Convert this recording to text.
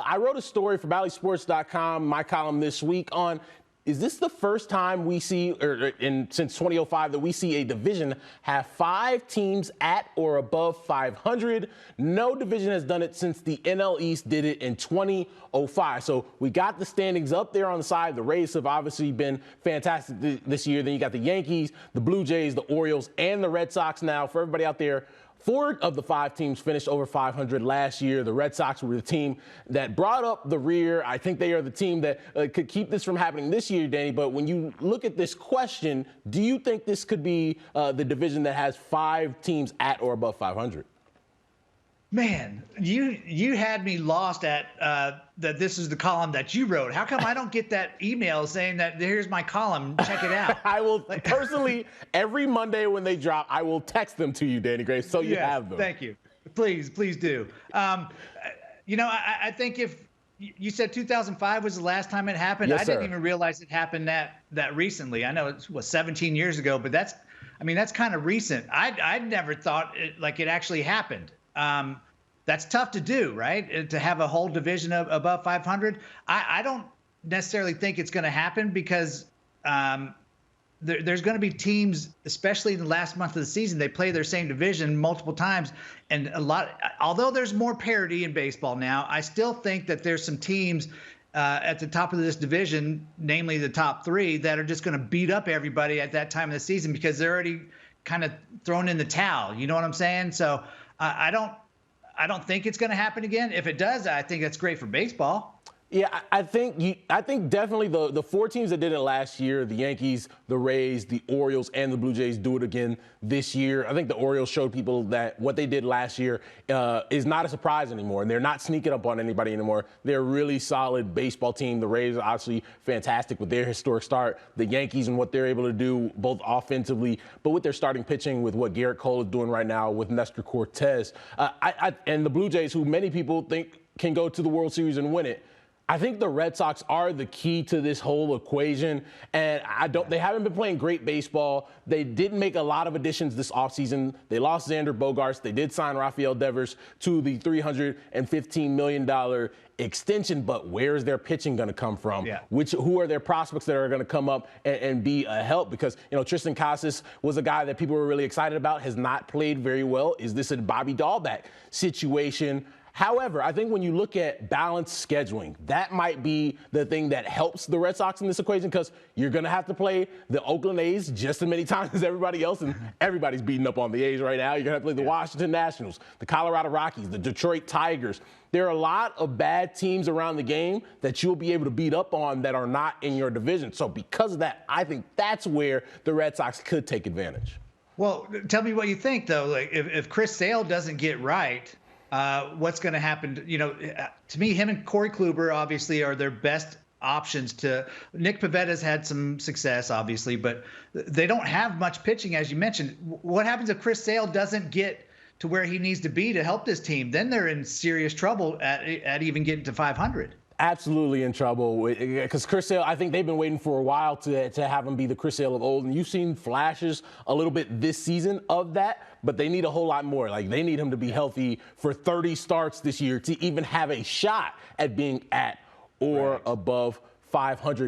I wrote a story for BallySports.com, my column this week on, is this the first time we see, since 2005, that we see a division have 5 teams at or above 500? No division has done it since the NL East did it in 2005. So we got the standings up there on the side. The Rays have obviously been fantastic this year. Then you got the Yankees, the Blue Jays, the Orioles, and the Red Sox. Now, for everybody out there, 4 of the 5 teams finished over 500 last year. The Red Sox were the team that brought up the rear. I think they are the team that could keep this from happening this year, Danny. But when you look at this question, do you think this could be the division that has 5 teams at or above 500? Man, you had me lost at that this is the column that you wrote. How come I don't get that email saying that here's my column, check it out? I will personally, every Monday when they drop, I will text them to you, Danny Grace, so you have them. Thank you. Please do. I think if you said 2005 was the last time it happened, yes, I didn't even realize it happened that recently. I know it was 17 years ago, but that's kind of recent. I'd never thought it actually happened. That's tough to do, right? To have a whole division above 500. I don't necessarily think it's going to happen because there's going to be teams, especially in the last month of the season, they play their same division multiple times. And although there's more parity in baseball now, I still think that there's some teams at the top of this division, namely the top 3, that are just going to beat up everybody at that time of the season because they're already kind of thrown in the towel. You know what I'm saying? So I don't think it's going to happen again. If it does, I think that's great for baseball. Yeah, I think definitely the 4 teams that did it last year, the Yankees, the Rays, the Orioles, and the Blue Jays do it again this year. I think the Orioles showed people that what they did last year is not a surprise anymore, and they're not sneaking up on anybody anymore. They're a really solid baseball team. The Rays are obviously fantastic with their historic start. The Yankees and what they're able to do both offensively, but with their starting pitching, with what Garrett Cole is doing right now with Nestor Cortez. And the Blue Jays, who many people think can go to the World Series and win it. I think the Red Sox are the key to this whole equation, and they haven't been playing great baseball. They didn't make a lot of additions this offseason. They lost Xander Bogaerts. They did sign Rafael Devers to the $315 million extension, but where's their pitching going to come from? Yeah. Who are their prospects that are going to come up and be a help? Because, Tristan Casas was a guy that people were really excited about, has not played very well. Is this a Bobby Dahlbeck situation? However, I think when you look at balanced scheduling, that might be the thing that helps the Red Sox in this equation because you're going to have to play the Oakland A's just as many times as everybody else, and everybody's beating up on the A's right now. You're going to have to play the Washington Nationals, the Colorado Rockies, the Detroit Tigers. There are a lot of bad teams around the game that you'll be able to beat up on that are not in your division. So because of that, I think that's where the Red Sox could take advantage. Well, tell me what you think, though. Like if Chris Sale doesn't get right, what's going to happen? To me, him and Corey Kluber obviously are their best options. Nick Pavetta's had some success, obviously, but they don't have much pitching, as you mentioned. What happens if Chris Sale doesn't get to where he needs to be to help this team? Then they're in serious trouble at even getting to 500. Absolutely in trouble because Chris Sale, I think they've been waiting for a while to have him be the Chris Sale of old. And you've seen flashes a little bit this season of that, but they need a whole lot more. Like they need him to be healthy for 30 starts this year to even have a shot at being at or above 500.